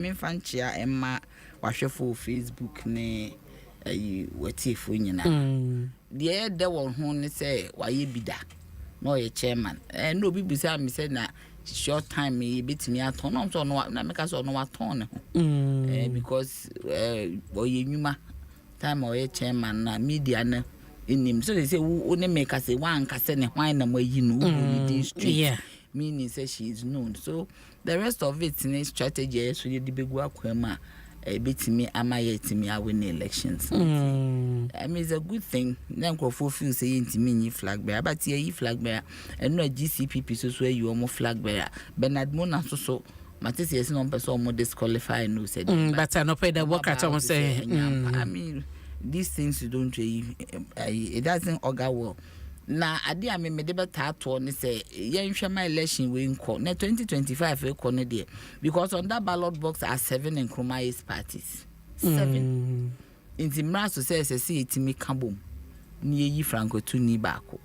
me fanchia emma wahwefo Facebook ne watifo nyina de de won ho ne say waye bida no ye chairman no obi bisa me say na short time me betimi aton no so no na meka so no waton ne ho because oye nyuma time oye chairman na media na inim so they say wo ne make say wan ka say ne hwan na mayi no wo di street meaning say she is known. So the rest of it in strategy is really the big work betimi amayetimi win elections. I mean it's a good thing. Then go for feel say intimi flag bearer, but ye flag bearer and no GCPP so where you almost flag bearer. Bernard Mona so Matisse is no person more disqualify no said. But I no pay the work at almost say. I mean these things you don't it doesn't augur well. Na ade a me de beta to ne say yen hwe my election we nko na 2025 we ko ne de because on that ballot box are 7 Nkrumah's parties 7 inti mraso say etimi kabom ni yi Franco Tuni bako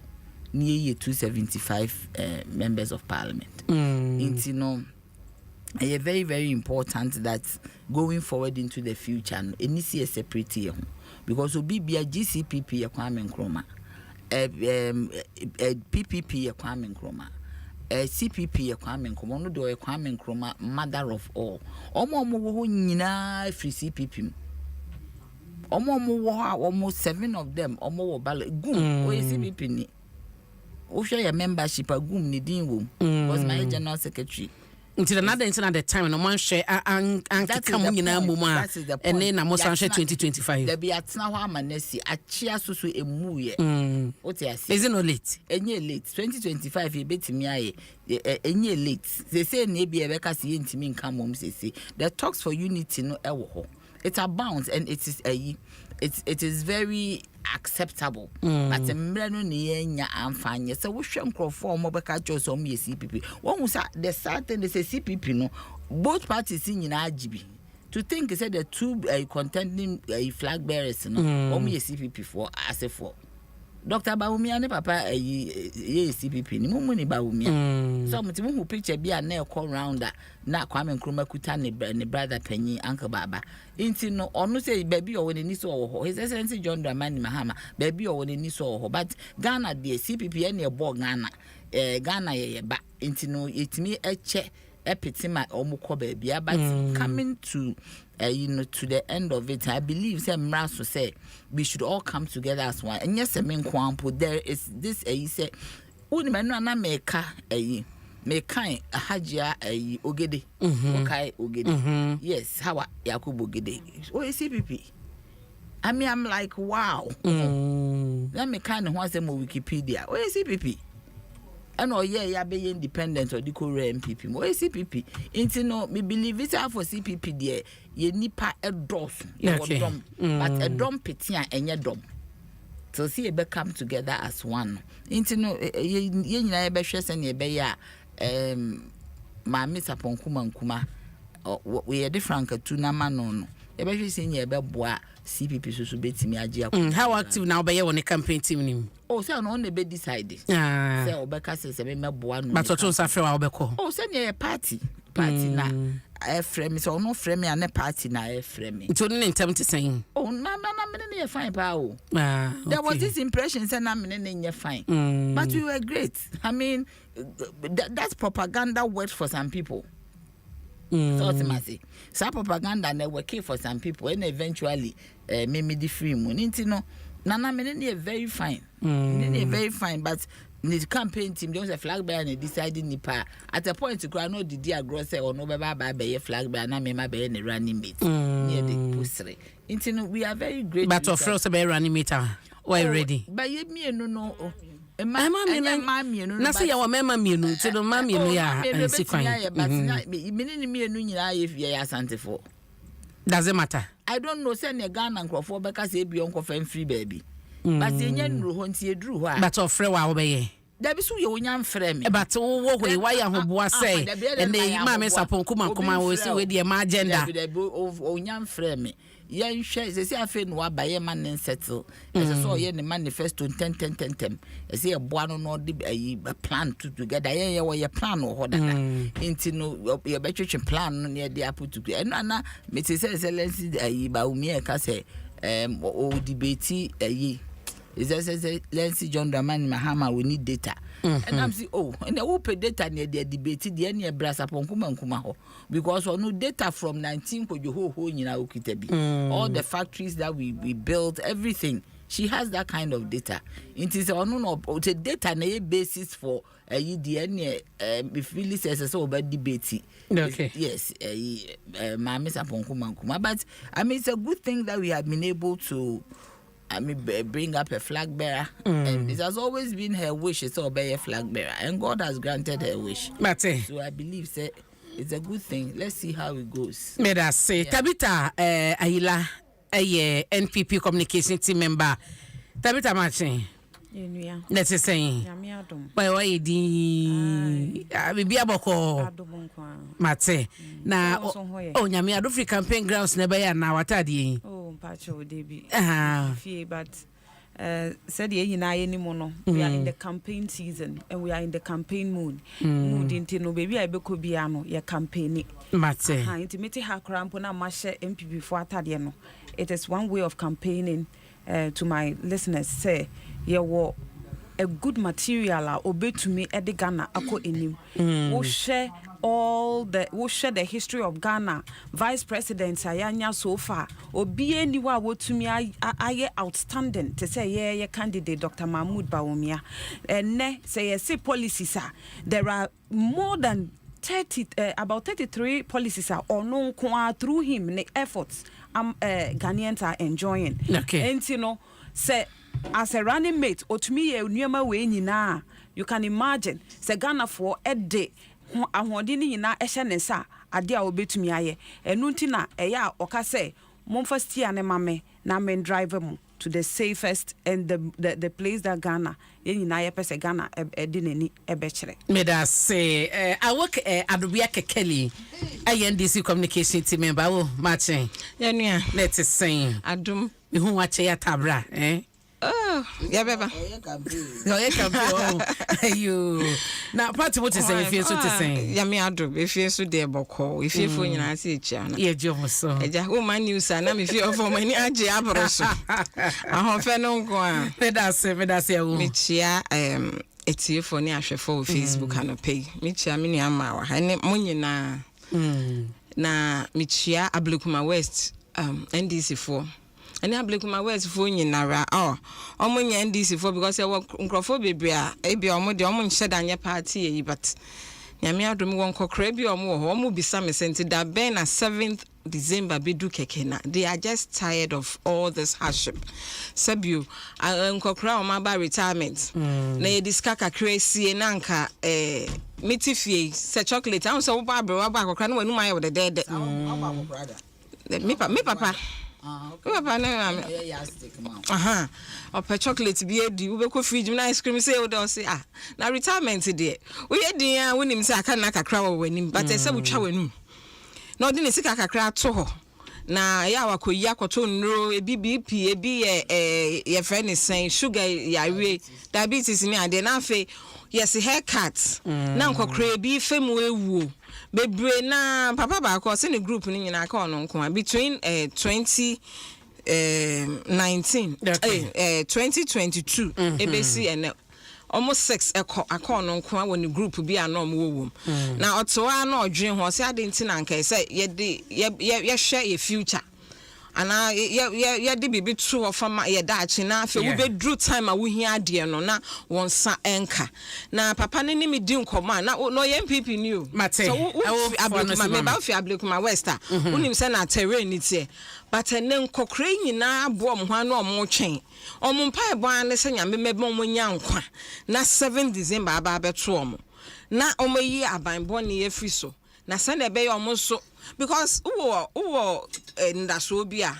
ni yi 275 members of parliament inti no it's very very important that going forward into the future any see a separate here because obi bia GCPP ya Kwame Nkrumah PPP ya Kwame Nkrumah CPP ya Kwame Nkrumah no do ya Kwame Nkrumah mother of all omo wo nyina free CPP omo wo almost 7 of them omo wo ballot gum o CPP ni o hwe ya membership agum ni din wo was my general secretary until another time no man share an come nyina muma ene na mo san share 2025 there be atna ho amanesi achia susu emu ye what you say is it no late enye late 2025 e betimi aye enye late say na e be e ka se yentimi nka mom say the talks for unity no e wo ho it abounds and it is very acceptable but mre no ne yenya amfanye se wo hwe nkrofo mo beka chose o me CPP won hu sa the certain they say CPP no both parties nyina agibi to think say the two contending flag bearers no o me CPP for as for Dr. Bawumia ne papa ye CPP ni mumu ni Bawumia so mutimu hu picture bia na e call rounder na Kwame Nkrumah kuta ne brother panyi Uncle Baba inti no onu say baby o woni ni so wo His Excellency John Dramani Mahama baby o woni ni so wo but Ghana de CPP ne bo Ghana Ghana ye ba inti no etimi eche epitima omukọ baby but coming to to the end of it I believe say Mraso say we should all come together as one and yes me nkwampo there is this say uni manu na meka mekan hajia ogede okay ogede yes how Yakubu ogede CPP I mean I'm like wow let me kind of want say mo Wikipedia CPP and ya be independent or the Korean MPP mo CPP inti no me believe it for CPP there ye nipa edos dom but a dom petia enye dom so see e be come together as one inti no ye nyina e be hwese ne e be ya ma Mr. Nkuma we are different to na mano e be hwese nye e be boa CPP so betimi age akọ how active now be ye won campaign team nim say no be decide say obeka say me meboa no but to say wa obeko say ne party na e frame so no frame ya ne party na e frame to ne ntem te saying na me ne fine pa there was this impression say na me ne fine but we were great I mean that's propaganda word for some people so ultimately some propaganda na working for some people and eventually me the free money no nana me very fine very fine but the campaign team there was a flag bearer and decided nipa at a point to cry no did agree say or no be flag bearer na me ma be ne running mate near the pusre into we are very great but of course be running mate why ready but ye me no na say ya wa mema mienu ti do ma mienu ya si fine but me mienu nyina ye asante for does it matter I don't know say ne Ghana nkrofo be ka say bi onko fan free baby but enya nru ho nti edru ho a but ofre wa wo be ye da bi so ye onya mfre me but wo hwe wa ya hoboa say and ma me sapon kuma wo say we de ma agenda da bi onya mfre me yen share say afi no abaye man settle as so ye ne manifesto 10 say e boa no de plan together ye plan ho dada inti no ye betwetwe plan no ne de put together eno na me say excellency ba umi e ka say o debate is excellency John Dramani Mahama we need data. And I'm saying, and the open data near the debate, the any brass upon Kumankumaho. Because on no data from 19 for your whole in our Kitabi. All the factories that we built, everything. She has that kind of data. It is on no the data na basis for the if really says so about debate. Okay. Yes, Mamis upon Kumankuma. But I mean it's a good thing that we have been able to bring up a flag bearer, and it has always been her wish to obey a flag bearer, and God has granted her wish. So I believe it's a good thing. Let's see how it goes. May I say, Tabitha Ayila, NPP communication team member, Tabitha Martin. Let's say, by way the be aboko Mate. Now, Nyami Adofri campaign grounds never now at Adi. Pacho Debbie. But said ye na any mono. We are in the campaign season and we are in the campaign mood. Mood into no baby I beko biano ye campaigning. Mate. Intimate ha crampona mashe MPP for Atadiano. It is one way of campaigning to my listeners. Say ye wo a good material obey to me at the Ghana ako enim. Wo share the history of Ghana. Vice President Sayanya so far. Obi eniwa wo to me aye outstanding to say ye candidate Dr. Mahmoud Bawumia. Ne say policies there are more than 30 about 33 policies or no through him the efforts Ghanaians are enjoying. Okay. And you know say as a running mate otumi ye nneema we nyina you can imagine say Ghana for a day ahodi ni nyina ehye ne sa ade a obetumi aye enu nti na eya oka say momfa stia ne mame na men driver mu to the safest and the place that Ghana ye nyina ye pese Ghana edi nani ebekire. Me da say I work Adobia Kekeli INDC communication team member wo Martin Yanua let's say Adom who watch ya tabra yeah beba you now party what is say if you so to say ya me Adom if you so dey boko if you for nyina say echa na ye jomo so eja woman news na me fi ofo mani age abroso ahonfe no nko a me da say wo me chia etiefo ni ahwefo Facebook anope me chia me ni ama wa ha ne munyina na me chia Ablekuma West NDC 4 and Ablekuma West for nyinara omunya NDC 4 because e nkrofo bebre a e bia omo de omo nhye danye party yi but nyame adom won kokra bi omo ho omo bisa me senti da ben na 7th December bedu kekena. They are just tired of all this hardship. Sabio nkokra omo ba retirement na ye diskaka crazy na nka mitifie se chocolate am so ba bro ba kokra na wanu ma ye wo de me papa papa na opa chocolate bi edi we ko fridge na ice cream say o don say na retirement there we edin a wonim say aka na kakra wo wanim but say butwa wanum na odi ne sika kakra to ho na ya wakoyi akoto nro ebi BP ebi ye friend is saying sugar yawe diabetes ni ade na afi yes haircut na nkokra ebi femu ewu bebre na papa ba ko se ne group ni nyina ka ono nko between 2019 2022 ebesi ene almost 6 akono nko a woni group bi anom wowom na otoa na odwen ho se ade ntina nka se ye share a future ana ye de bibi to of ma ye daachi na afi wo be dru time a wo hia ade no na won sa enka na papa ne ni me di nkoma na no ye MPP ni o Mate so Ablekuma me ba fi Ablekuma West unim se na terrain ni tie but ne nkokra nyina abo om ho na om twen om mpa ebo an se nyame mebe om nya nkwa na 7 December aba beto om na om yi abanbo ne ye free so na se na be ye om so because uwo ndaso bia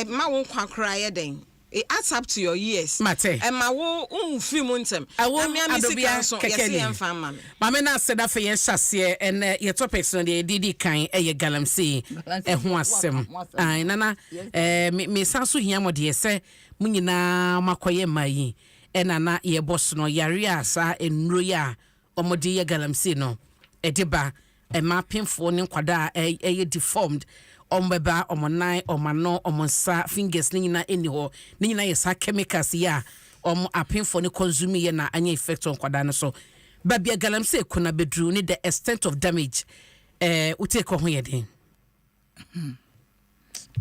ma won kwa kra ye den it adds up to your years. Mate. And my wo free montem. I won't Adobia kekeli. Mama na said that for your sasie and your topics on the didi kind a galamsey e ho asem. Ai nana me sanso hia mo de se munyina makoye mai e nana ye boss no yare asa enro ya omode ye galamsey no e deba e ma pemfo ne kwada e deformed ombeba omonai omano omonsa fingers nyina eni ho nyina yesa chemicals ya apemfo ne consume ye na anya effect on kwada no so babia galamsey kuna bedru ni the extent of damage uti ko ho ye den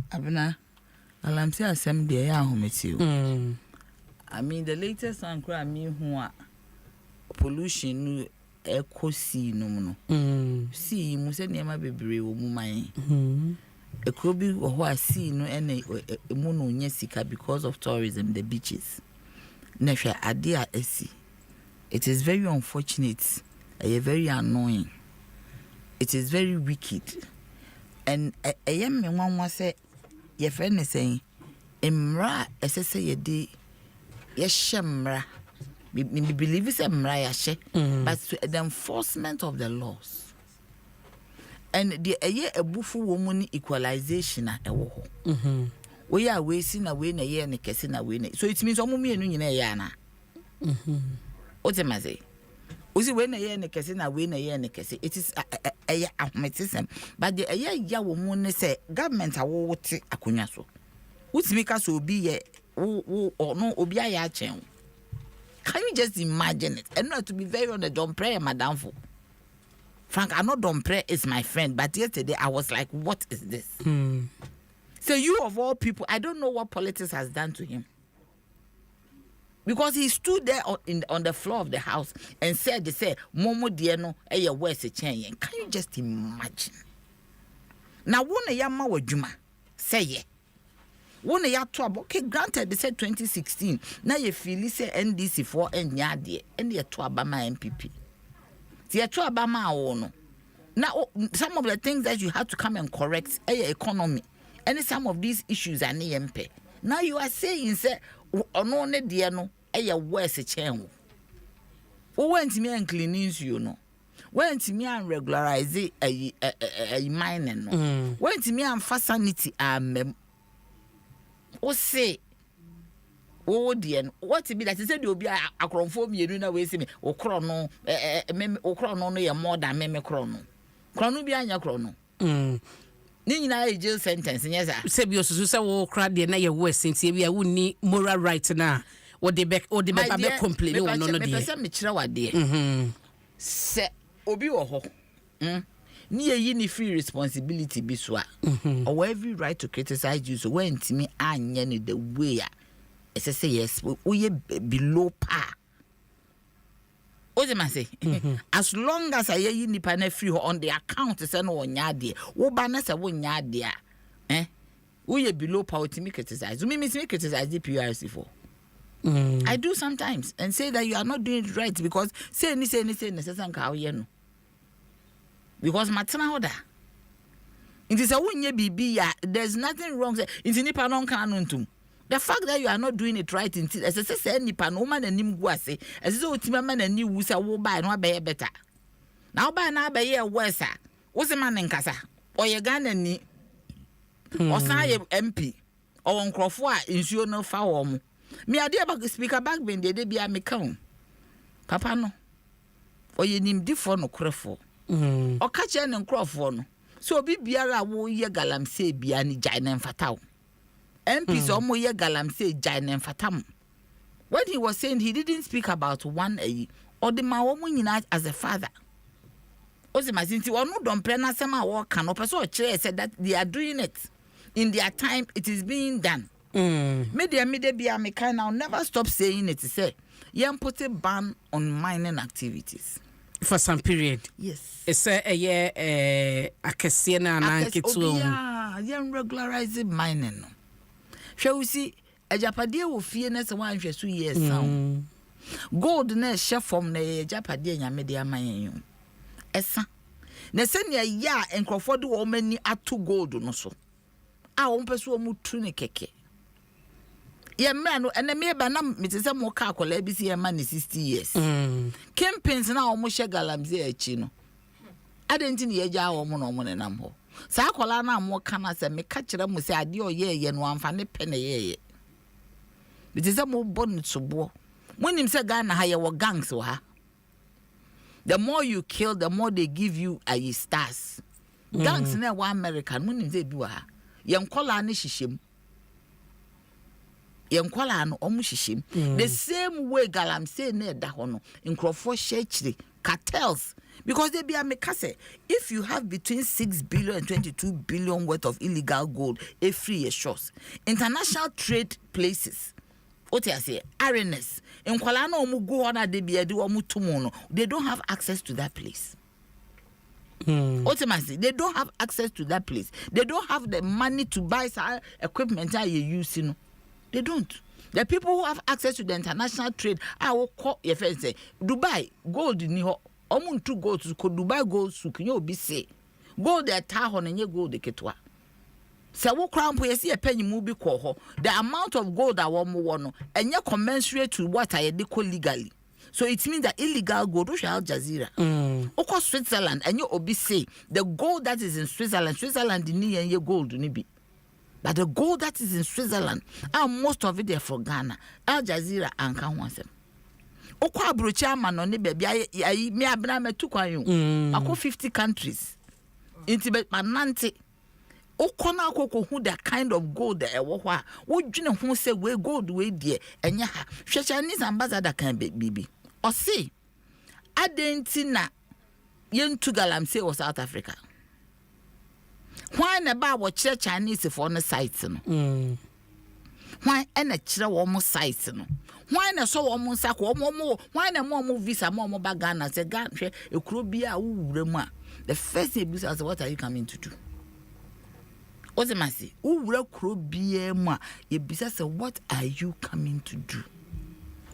abna galamsey asem de ya ahometi o I mean the latest one cry me hu a pollution ekosi no see mu se niam bebre wo mu man ekrobi wo ho asi no ene mu no nya sika because of tourism the beaches na hwe ade a asi it is very unfortunate very annoying it is very wicked and me nwanwa se ye friend ne say emra esese ye de ye shemra me believe it's emra ya she but the enforcement of the laws and the ebufu wo mu ni equalization a ewo ho we ya we si na we na ye ne kese na we na so it means omo mienu nyina ye ana o te maze o si we na ye ne kese na we na ye ne kese it is ahmetism but the ya wo mu ne say government awo wote akonya so utimi ka so obi ye wo no obi aya chen. Can you just imagine it? And not to be very honest, don't pray, madam. Frank, I know don't pray is my friend, but yesterday I was like, what is this? So you of all people, I don't know what politics has done to him. Because he stood there on the floor of the house and said, Momo Diano, where's a chain? Can you just imagine? Now, one yama wa juma, say ye. One ya trouble, okay, granted, they said 2016. Now you feel say NDC for and yadi, and the Tuabama MPP. The Tuabama ono. Now, some of the things that you have to come and correct economy, and some of these issues are MP. Now you are saying, say, no, Diano, where's a chain? Who went to me and cleanings, you know? Went to me and regularize a mining, went to me and facility o say o dear what be that say obi akronfo mienu na we say me o kro no o kro no ye more than me kro no bi anya kro no ni nyina e jail sentence nya za say bi osusu say wo kra de na ye wo sentence bi a wonni moral right na o de be ba complain wo no no de me pese me kire wade se obi wo ho ni ye ni free responsibility bi so a or every right to criticize you so when timi anya ni the way a say yes we below par o de say as long as aye ni pa na free on the account say no onya de wo ba na say wo nya de a we below par timi criticize me criticize the PRC for I do sometimes and say that you are not doing it right because say necessary ka we no because matana order it is a wunye bibi ya there's nothing wrong say inti nipa no kan ntum the fact that you are not doing it right inti as say nipa no man anim gu ase as say otima man ani wu say wo ba no abaye better now ba na abaye worse wo se man nkasa oye Ghana ni osan ye MP o nkrofo a insuo no fa wo mo me ade about speaker back ben de bia me kan papa no oye nim difo no krefo o ka che ne nkrofo no so obi biara wo ye galamsey bia ni jai na mfataw MPs omo ye galamsey jai na mfatam when he was saying he didn't speak about one or the ma omo nyina as a father o se mazinti onu don pre na sema wo ka no person o kire said that they are doing it in their time it is being done media bia me kind now never stop saying it say you put a ban on mining activities for some period. Yes. It's a akese na anketu. Yeah, regularizing mining. Shall we see a japade wo fie na se wan hwe so years sound. Gold na chef from na japade nya media mayen. Esa. Na se ne ya enkrofo de wo mani ato gold no so. A wo mpeso wo mu tu ne keke. ye man no ene me ba na metese mo ka akola bi si ye man 60 years campaigns na o mo hye galamsey achi no adenti ne ye gya wo mo no mo nenam ho sa akola na mo kana se me ka kire mo se ade o ye no amfa ne pe ne ye metese mo bon sobo monim se Ghana ha ye wo gangs wo ha. The more you kill, the more they give you stars. Gangs na wa American monim se bi wo ha ye nkola ne hyehyem yenkwala no omu hyehyem the same way galamsey na da ho no nkrofo hye cartels because they be a mekase if you have between 6 billion and 22 billion worth of illegal gold every year shows international trade places what I say arenas nkwala na omu go na de bia de omu tumu no they don't have access to that place. Ultimately, they don't have access to that place. They don't have the money to buy some equipment that you use, you know. They don't. The people who have access to the international trade, I will call your friend say, Dubai, gold ni ho, omuntu gold to Dubai gold souk, you be say, gold the tahon and you gold the ketwa. So what crown po see a penny movie call ho, the amount of gold that one more and you commensurate to what I call legally. So it means that illegal gold, which Al Jazeera, oko Switzerland, and you obi say the gold that is in Switzerland ni and your gold ni be. But the gold that is in Switzerland, and most of it are for Ghana. Al Jazeera and can want them. Oko abrocha man on the baby, I me abna me tu kwa you. Ako 50 countries. Intibet manante. Oko na oko who the kind of gold that wa. Wo dwene ho say we gold we die enya ha. Hwe Chinese ambassador kan bibi. O see. Adenti na yentu galamsey was South Africa. Why na ba wo kire Chinese for no site no why na kire wo mo site no why na so wo mo nsa ko mo why na mo visa mo ba Ghana say Ghana hwe ekuro bia wo wure mu a the first thing is what are you coming to do Ozemasi wo wure kuro bia mu a e bisa say what are you coming to do.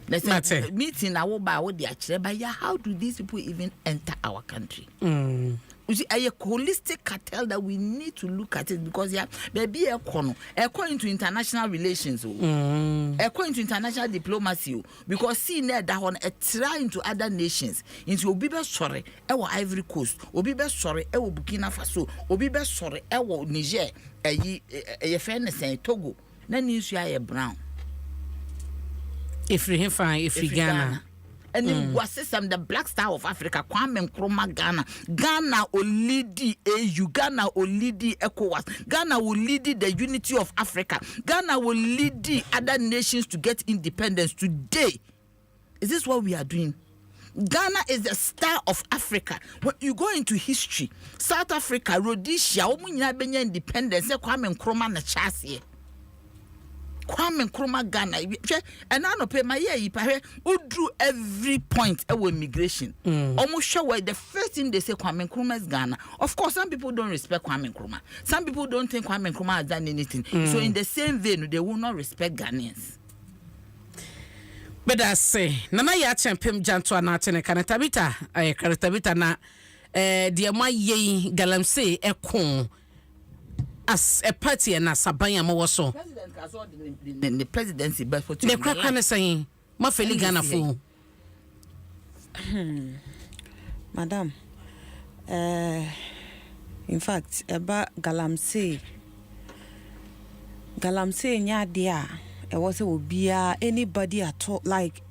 Let's say meeting na wo ba wo de akire ba ya how do these people even enter our country. You see, a holistic cartel that we need to look at it because there be according to international relations, according to international diplomacy, because seeing that one try into other nations, into Obibe sorry, Ivory Coast, Obibe sorry, Burkina Faso, Obibe sorry, Niger, a friend saying Togo, then you see a brown. If we Ghana. And then was system the Black Star of Africa, Kwame Nkrumah Ghana will lead the AU, Ghana will lead the ECOWAS, Ghana will lead the unity of Africa, Ghana will lead the other nations to get independence today. Is this what we are doing? Ghana is the star of Africa. When you go into history, South Africa, Rhodesia, omunya benya independence, Kwame Nkrumah na chasi. Kwame Nkrumah Ghana and I no pay my year drew every point with migration. Almost sure the first thing they say Kwame Nkrumah is Ghana. Of course, some people don't respect Kwame Nkrumah. Some people don't think Kwame Nkrumah has done anything. So in the same vein, they will not respect Ghanaians. But I say, Nana ya champem janto anatene kanatabita kanatabita na dia ma ye galamsey ekon as a party and as a banya so. The presidency but for the crack can say ma feli Ghana fo. Madam, in fact about galamsey nya dia e was obia anybody at all, like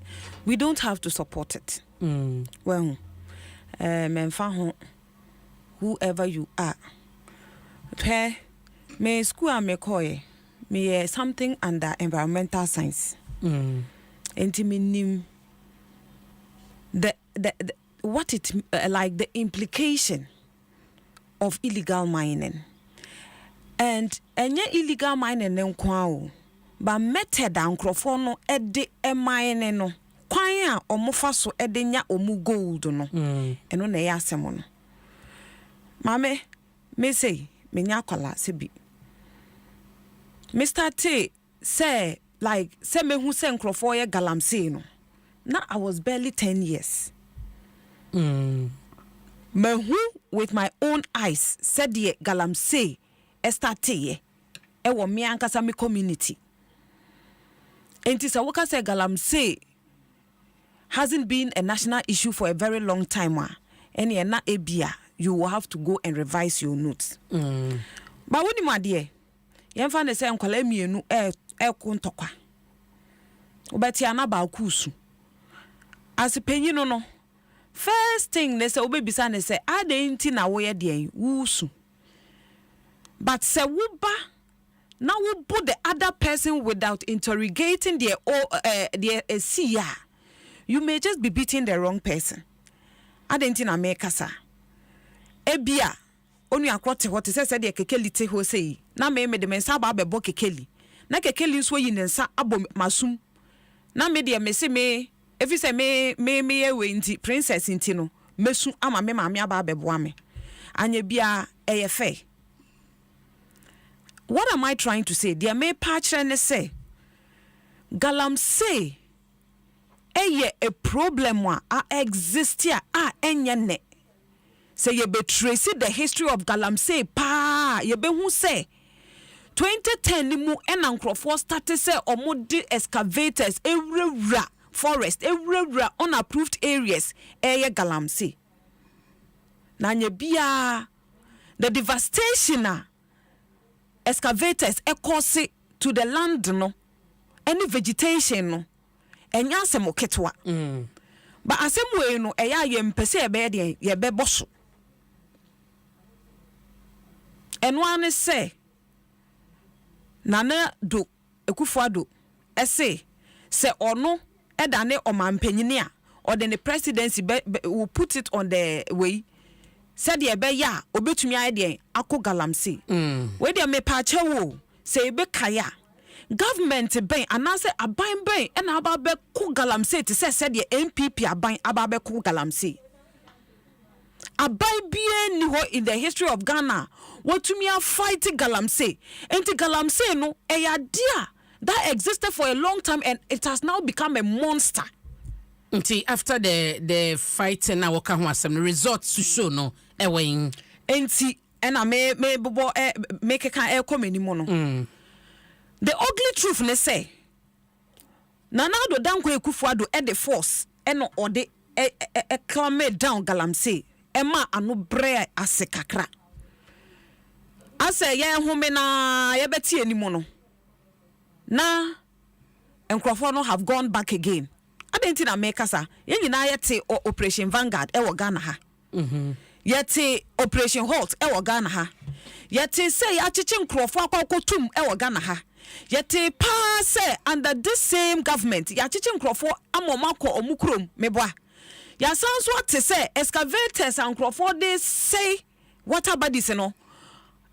we don't have to support it. Well, memfa ho whoever you are. Me school am me me something under environmental science. Enti minim the what it like the implication of illegal mining. And enye illegal mining nko ba method ankrofo no ede mining no kwan a omofa so ede nya omu gold no eno na ya asemo no mame me say me nya kwala se bi Mr. T say like say me hu say nkrofo ye galamsey no na I was barely 10 years. Me hu with my own eyes said the galamsey start ye e wo me ankasa me community. enti sa woka say galamsey hasn't been a national issue for a very long time and na ebia you will have to go and revise your notes. But when you ade yemfa ne say nkwala mienu kontokwa obeti anaba akusu as penyino no first thing they say obebisa ne say adenti na wo ye de wusu but say wuba now we put the other person without interrogating their seer, you may just be beating the wrong person. Adenti na make sa ebia onu akwote what say the kekeli te ho sei na me de mensa ba bebo kekeli na kekeli nso yi nensa abo masum na me de me se me efi se me we nti princess nti no mesu ama me maame aba bebo ame anya bia eyefe. What am I trying to say? There may patch and say galamsey a problem wa exist here enyene. Say you be trace the history of galamsey pa you be who say 2010 mu enankrofo started say omo excavators everywhere forest everywhere unapproved areas galamsey. Na nye bia the devastation excavators cause to the land no any vegetation no enya asemo ketwa but asemo we no eya ye mpese e be de ye be boso eno ane se nana do ekufuado ese se ono edane omampanyini a or then the presidency will put it on the way said ye be ya obetumi aye akọ galamsey we dey me pa chewo say be kaya government ben anase aban ben e na aba be ko galamsey te said ye MPP aban aba be ko galamsey aban bien ni ho in the history of Ghana watumi a fight galamsey enti galamsey no e ya dia that existed for a long time and it has now become a monster. Until after the fight na waka ho asem the results to show no wen enti na me bobo make kan komani mo no the ugly truth ne say Nanado Danko Ekufuado the force no ode climb down galamsey ema anu bre ase kakra ase ye home na ye beti animo no na enkrofo no have gone back again. Adenti na mekasa ye nyina yete Operation Vanguard e wo Ghana ha yete Operation Halt e wo Ghana ha yete say ya chichi nkrofo akokotum e wo Ghana ha yete pa say under this same government ya chichi nkrofo amomako omukrom meboa ya sanso ate say excavators and nkrofo they say water bodies no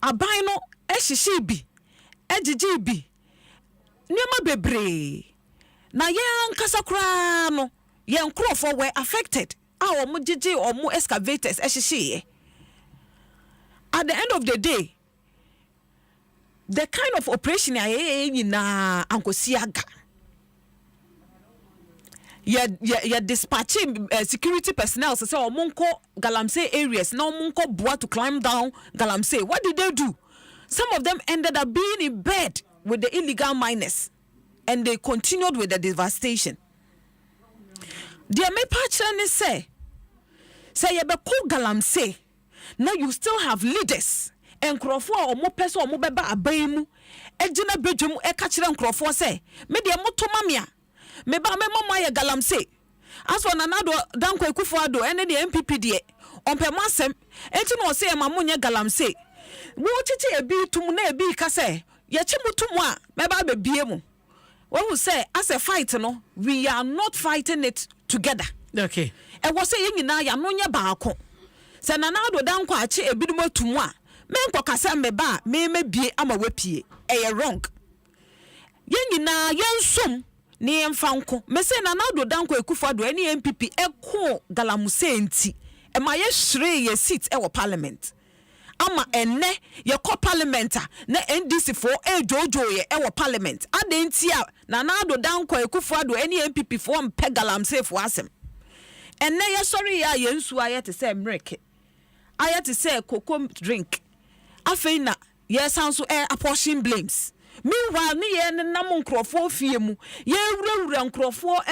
aban no e hihye bi ejiji bi niema bebre na yan kasakra no yan nkrofo were affected omo jiji omo excavators hihye. At the end of the day the kind of operation na ankosiaga ya dispatching security personnel say omonko galamsey areas na omonko boa to climb down galamsey. What did they do? Some of them ended up being in bed with the illegal miners and they continued with the devastation. Dear me patron say you be cool galamsey. Now you still have leaders and Crawford or more person or more beba abaimu ejina bedroom e ka kire Crawford say me de moto mamia me ba me mama ya galamsey as for Nanado Danko Ekufuado ene de MPP de onpe masem enti no say ma munye galamsey wo chiche ebi tum na ebi ka say ye chi mutum a me ba be bie mu who say as a fight no we are not fighting it together. Okay e wo say ye nyina ya no nye baako se Nanado Danko achi ebi dum atum a me nko kasa me ba me bie ama wapie e wrong ye nyina ye nsom ne yemfa nko me say Nanado Danko Ekufuado ene MPP eko galamsey enti e ma ye hire ye seat e wo parliament ama enne ye ko parliament na NDC for jojo ye e wo parliament adenti a Nanado Danko Ekufuado ene MPP for mpe galamsey for asem enne ye sorry ya ye nsu ayete say mreke ayete say cocoa drink afei na yes sanso apportion blames meanwhile ne ye nam nkrofo fie mu ye wurawura nkrofo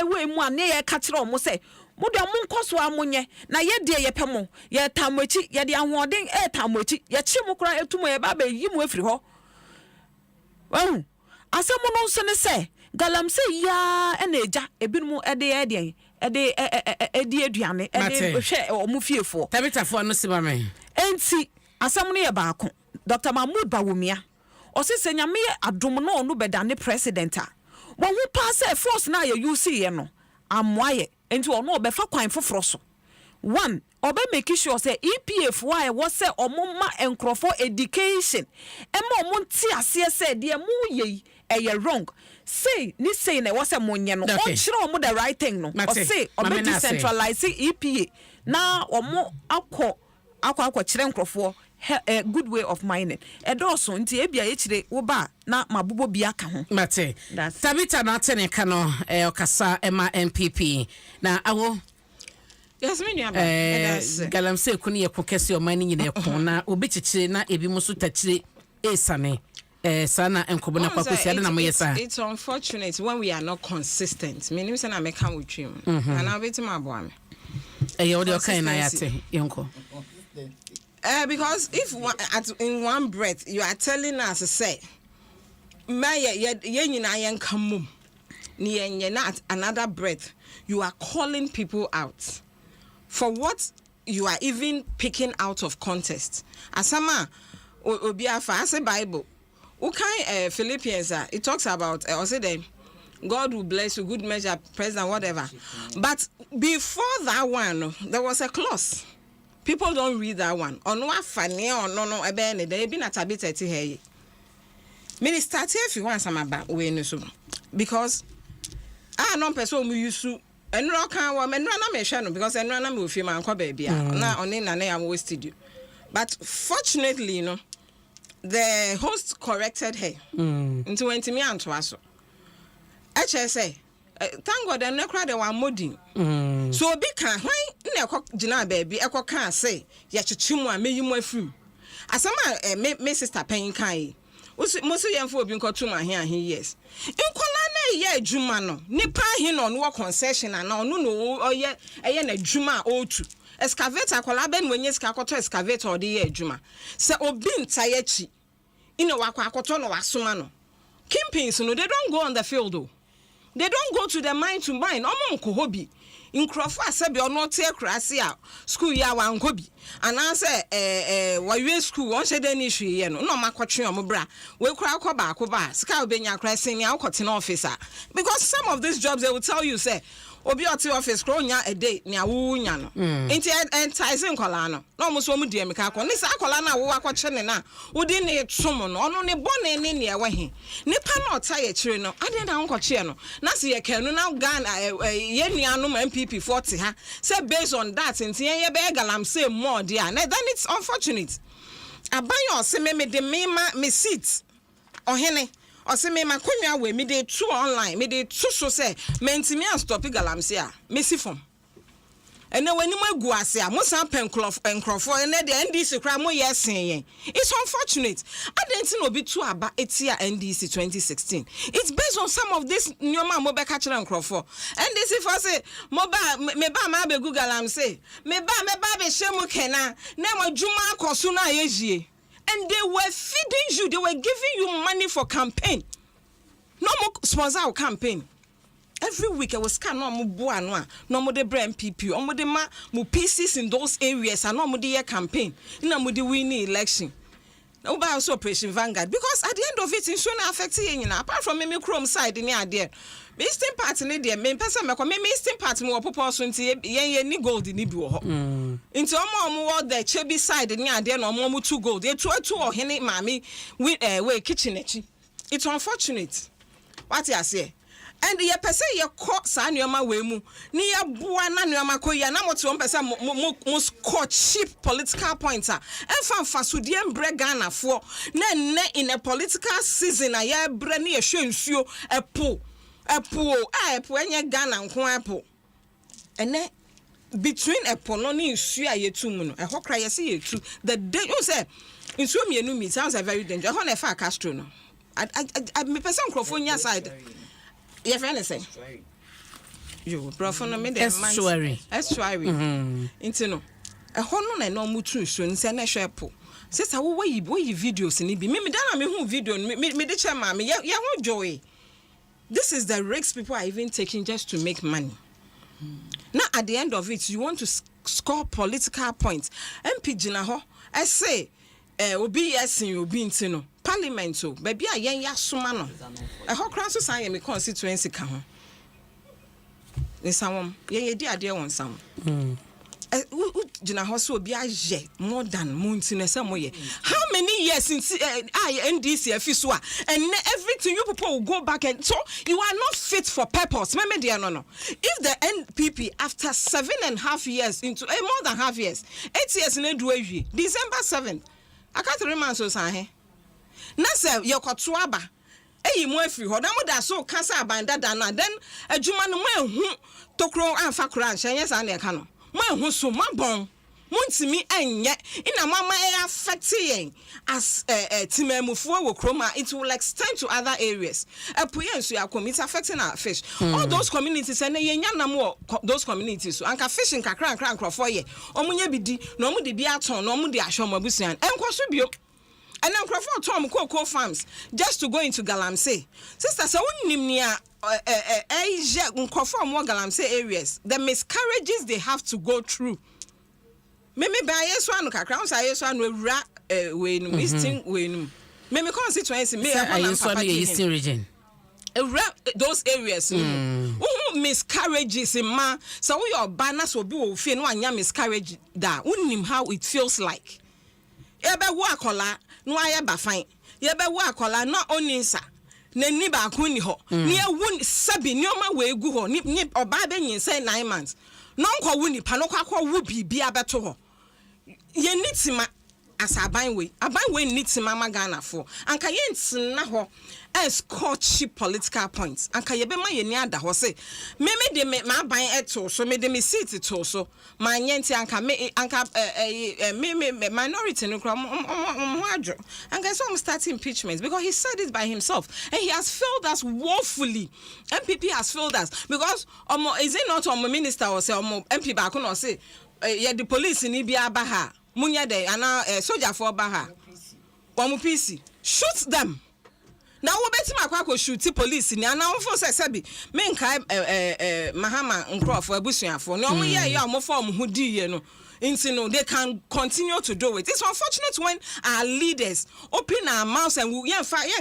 ewe mu ane ye ka kire omo se mo de mo nkoso amonye na ye de ye pemo ye tamochi ye de ahoden tamochi ye chi mo kra etumo ye ba yi mu afiri ho asemo no nso ne se galamse ya eneja ebinmu ede aduane hwe omo fiefo tabitafo no siba me enti asemo no ye baako Dr. Mahmoud Bawumia osise nyame adom no no bedane president a wo hu pass force na ye use ye no amoaye enti ono obefa kwan foforo so one obe make sure say EPF why was say omoma enkrofo education ema omonti ase say de mu ye wrong say ni say na was say monye no o kire omo the right thing no o say obe decentralize EPA na omo akọ kire enkrofo a good way of mining edoso nti ebia ye kire wo ba na mabobo bia ka ho mate tabita na tene ka no okasa ema NPP na awo yes me nua ba galamse ku ne yekokese o mani nyine ko na obi chichire na ebi muso tachire esane sana enkobo na kwakosi ade na moyesa it's unfortunate when we are not consistent meaning say na me kan wotwem and na beti ma bo am wo de okan na yate yenko because if in one breath you are telling us say ye nyina yen kamum ni yen na another breath you are calling people out for what you are even picking out of context asama obiafa as a bible ukai Philippians it talks about or say them God will bless you good measure president whatever but before that one there was a clause. People don't read that one. Ono afane ono ebe ne dey be na tabita ti here. Minister if you want some about we no so because no person mu yusu enro kan wa menro na me hwe no because enro na me ofie man kwa ba bia na oni na am we studio. But fortunately, you know, the host corrected her. Into went me anto aso. HSA thank God and nekra de wan modin so obi kan hwan na ekogina baabi ekoka say ye chichimu a meyimu afrim asama me sister pen kan mo so yemfo obi nkoto ma he yes nkola na ye adwuma no nipa he no no concession na ono no oye eye na adwuma otu excavator kola ben wenye ska akoto excavator de ye adwuma se obi ntaye chi ina wakwa akoto no wasoma no kimpins no they don't go on the field though. They don't go to the mine to mine. Omo nko hobi. Nkrofo asebi ono te krase a school ya wan hobi. Ana se wawe school won shede ni hwe ye no. No makotwe omo bra. We kura akoba akoba. Sika obenya krase ni akote na officer. Because some of these jobs they will tell you say obi oti office kro nya a day ni awu nya no. Enti entice nkola no. Na omo so omo die meka akọ. Ni sa akola na wo akọche ne na. Odi ne tum no. Ono ne bone ne ne ewe he. Nipa na ota ye kire no. Ade na nkoche no. Na se ye kanu na Ghana ye nuanom MPP 40 ha. Say based on that enti ye be galamse more there. Then it's unfortunate. Abayo se me de me seat. Ohene ose me makonwa we me dey two online me dey two so say mentimi an stop galamse a me si fom ene wani magu ase a mo san penkrofo ene de NDC kra mo yesen yen it's unfortunate adenti no bi two aba etia NDC 2016 it's based on some of this nyoma mo be ka kire nkrofo NDC for say mo ba me ba ma be gu galamse me ba be shemu kena na mo dwuma akoso na yejie. And they were feeding you, they were giving you money for campaign. No more sponsor our campaign. Every week I was scan no more boa no more the brand MPP, no more the ma more pieces in those areas, and no more the year campaign. No more the winning election. No by also Operation Vanguard because at the end of it, it's not affecting you. Apart from me Chrome side in the idea. Eastern part in there, Mpensenpensenmu me Eastern part mo popo so nti ye ni gold ni bi wo ho. Nti omo the chebi side ni ade na omo 2 gold. E 2 ohene maami we kitchen echi. It's unfortunate. What you say? And ye pese ye ko sa nuoma we mu ni ye boa na nuoma ko ye na moto pese mo score cheap political points a emfa so de embre Ghana fo na ne in a political season a ye bre na ye hwe nsuo epo enye Ghana nko epo ene between epo no ni nsuo a yetu mu no ehọ kra ye se yetu the day you say nsuo mienu mi sounds very dangerous ho na fa Castro no I me person microphone nya side. Your friend say. You microphone me dey estuary. Into no. A hono na no mutu so nse na hwepo. Sister wo yi videos ni bi. Me dan na me hu video me dey che ma me ya ho joy. This is the risks people are even taking just to make money. Now at the end of it, you want to score political points. MP Gina ho, I say, obi yesin obi ntino. Parliament so, baby a yen ya suma no. Ho kran so san ye me constituency ka ho. Ni samom, ye di ade won sam. Gina ho so obi aje more than montino say moye. How many years since NDC afiswa and everything you people will go back and so you are not fit for purpose. No. If the NPP after 7.5 years into more than half years, 8 years in December 7th, I can't remember so say. Na say you kotuaba. Mo afri ho. Na mo da so kasa abanda dana then adwuma no mo ehu tokro amfa kra nhyen sa na e ka no. Mo ehu so mabon. Muntimi enye ina mama affect yen as timemufo wo kroma, it will extend to other areas. Epuyensu yakom, it's affecting our fish. All those communities and yenya nam those communities so anka fishing kakra nkrofo ye omunye bidi na omu de bi aton na omu de ahwom abusuan enkoso bio. And then nkrofo tom cocoa farms just to go into Galamsey. Sister so wonnim nia nkrofo mo Galamsey areas, the miscarriages they have to go through. Me buy yeso anu kakra on say yeso anu ewura we nu eastern we nu me constituency me eastern region ewura those areas miscarriages in ma so we your banner so be o fie no anya miscarriage da unim how it feels like ye be wo akola no aye ba fine ye be wo akola na oninsa na ni ba ko ni ho ni ewu sabi ni o ma we egu ho ni oba be nyin say 9 months no nkwa wu nipa no kwakwa wu bibia beto ho ye nitima asaban we nitima magana for anka ye ntina ho as courtship political points anka ye be ma ye ni ada ho say me de me ma ban eto so me de me seat to so ma nyenti anka me minority no kra mo adwo anka so start impeachment because he said it by himself and he has failed us woefully. MPP has failed us because is it not minister or say MP ba ko no say ye the police ni bia ba ha munya de ana soldier for ba ha PC shoot them. Now we beti makwa shoot police ni ana won say sabi me nkai mahama nkrofo abusuafo no mo ye ya mo form hu di ye no into no they can continue to do it. It's unfortunate when our leaders open our mouths and we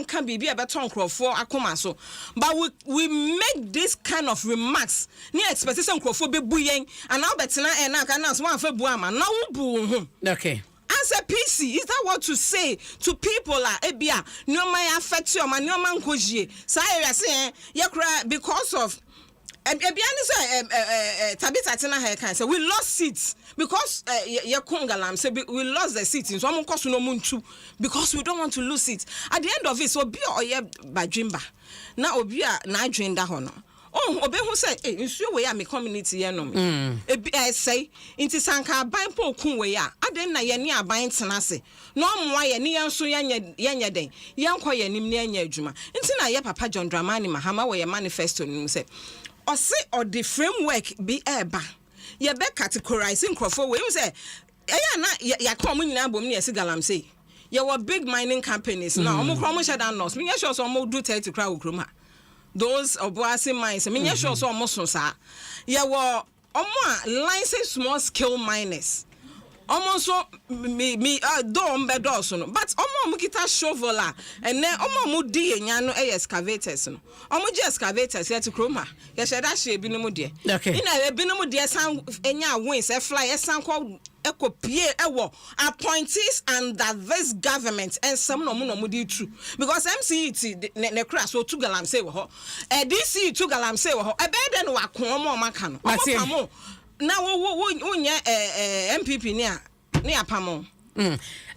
can be a better for akoma so, but we make this kind of remarks near expectation for be buyen and now betina and I can ask one for buama now bu okay. Answer PC, is that what to say to people like Ebia? No my affect you, man, no man koji. Say because of Tabitha Tina Haircan said we lost seats because Yakungalam said we lost the seats in some cost no muntu because we don't want to lose it. At the end of it, so be or ye bajimba. Now obia na join that honor. Oh, obe who said, eh, nsuo we ya me community ye no me. Say, inti sanka aban po kun we ya. Aden na ye ni aban tena se. No mwa ye ni yanso yenye den. Yankɔ ye nim ni yenye adwuma. Inti na ye Papa John Dramani Mahama we ye manifesto nim se. Ose or the framework be eba. Ye be categorizing nkrofo we say. Eya na ya kom nyina bom ni esi Galamsey. Ye were big mining companies now. Omo kro mo sheda nurse. Me sure so omo do 30 kra okroma. Those Obuasi mines, I mean, sure, so almost so, sir. Yeah, well, licensed small scale miners. Almost so me dome bed also, but mukita shovel and then mudi and yano excavators. Excavators here to Chroma. Yes, that she be no dear. Okay. In a binomo dear sound and ya wings, a fly, a sound called Echo Pierre Ewo appointees under this government and some no mudi true because MCET ne crash or 2 Galamsey wo DC 2 Galamsey wo e be den wa kon mo maka no na wo MPP ne apamo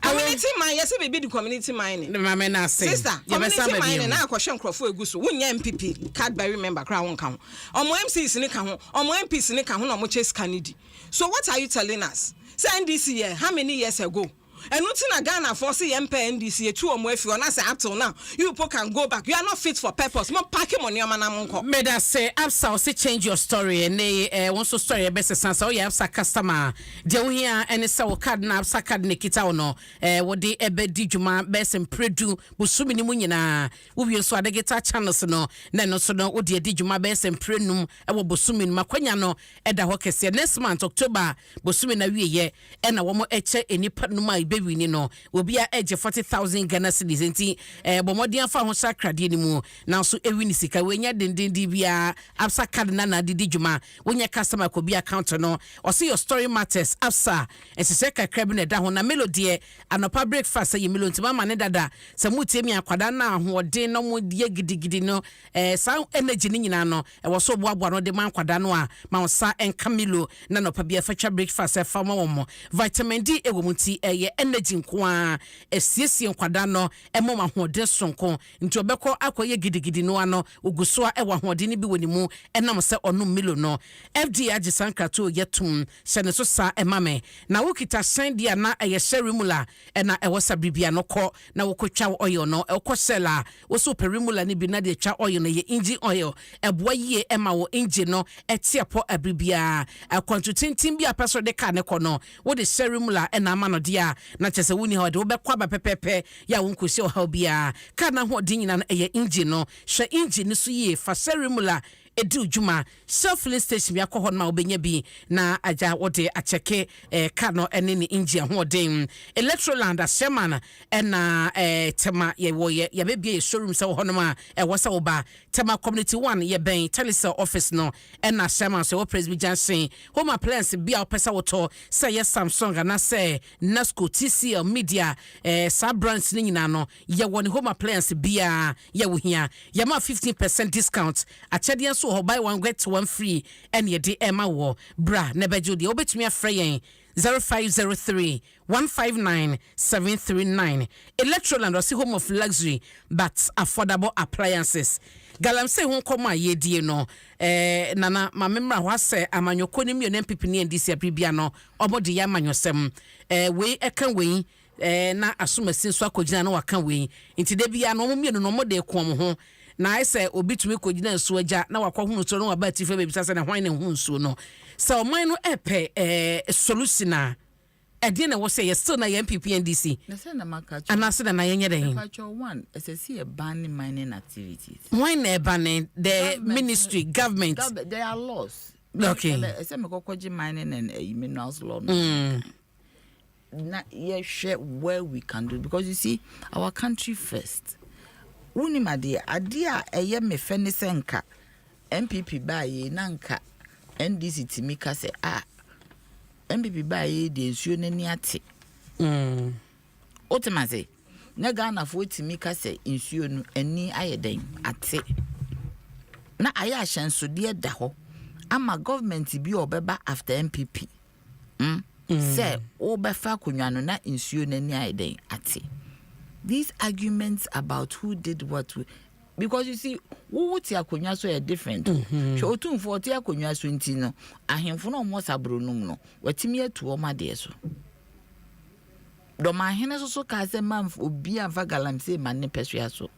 community mine yes be the community mine mama na say sister community mine na akwhwe nkrofo eguso wonya MPP card by remember kra won ka ho omo MCs ne ka ho omo MPs ne ka ho na omo chase Kennedy. So what are you telling us? Say NDC here, how many years ago? and not in a Ghana for see NDC, a 2 or more if you are not until now. You people can go back. You are not fit for purpose. More packing on your man. Made us say, Absa, also change your story, and they want to story a best sense. Oh, yeah, Absa customer. Dear, here, and it's our card now, Absa card Nikita or no, what they ebe dijuma best and predu, Busumi Munina, who you saw the guitar channels no, then also no, what dear dijuma best and prenum, and what Busumi Maquaniano, and the Hawkes next month, October, Busumi na ye, and a woman eche any partnuma baby, you know, will be a edge of 40,000 Ghana cedis, and tea, Bomodian Farm Sacra Dinimu, now so a winisika, when you're din dibia, Absa Cardinana dijuma, when your customer could be a counter no, or see your story matters, Absa, and Seka Crabin down a melody, and a public fast, you million to Mamma Nedada, some Mutemi and Quadana, who are day no more dear giddy no, sound energy ninano, and was so one of the man Quadanoa, Mount Sa and Camilo, none of Pabia Fetcher breakfast, a farmer, vitamin D, a womanty, a energy qua, a Sissi Quadano, a mama who desonco, into a beco aqua giddy no ano, Ugusua, a one who didn't be with mu, and no say or no milo no. FD Ajisanka to yetum, Senesosa and Mame. Now Ukita send dia na a yerimula, and I was a bibiano call, now Ukocha oil no, El Cosella, also perimula ni binadi cha oil na ye engine oil, a boye Emma or engine no, a tiapo a bibia, a contributing timbia paso de canecono, what is serimula and amano dia, not as a winning hod, Obequaba pepe, ya unkusio hobia, kana what dingin and a engine no, she engine suye for serimula. Edu juma self-filling station ya kohon ma obenye bi na aja wode acheke kano ene ni injia hoden electroland asema na tema ye wo ye bebie showroom se hono ma wosa oba tema community 1 ye ben telesale office no na asema se wo presby jansen home appliance bia opesa woto se ye Samsung na se Nasco TCL media sa brands ni nyina no ye woni home appliance bia ye wo hia ye ma 15% discount achede so buy one get one free and ye di Emma wo bra nebejo di obetumi afre yen 0503 159 739 Electroland was home of luxury but affordable appliances. Galamse hon koma ye die no nana ma memra ho ase amanyoko ni mi NPP ni ndisi abibia no obodi ya amanyosem we ekan we na asomasin so akogina na waka we nti de bia no mo mienu no mo de kom ho na ese obitumi kogina nso agya na wakwahunu so no wabati fe bebisa se na hwan ne hu nso no so oman no epe solution edi na wo say yes still na MPP NDC na say na makacho anase na yenye den makacho one SSC a banning mining activities why na banning the ministry government there are laws okay say me kokoji mining and minerals law na ye share where we can do because you see our country first unimade adia eye me fene senka MPP baye nanka NDC timika se MPP baye de nsuo nani ate otemase na Ghana fo timika se nsuo no ani ayeden ate na aya ahyenso de da ho ama government bi obeba after MPP say obefa konwa no na nsuo nani ayeden ate. These arguments about who did what because you see who ti akonwa so are different so otun for ti akonwa so nti no ahemfo no mo sabronum no watimi atu o ma de so do ma hene so ka se man obi anfa galamse man ne pesua so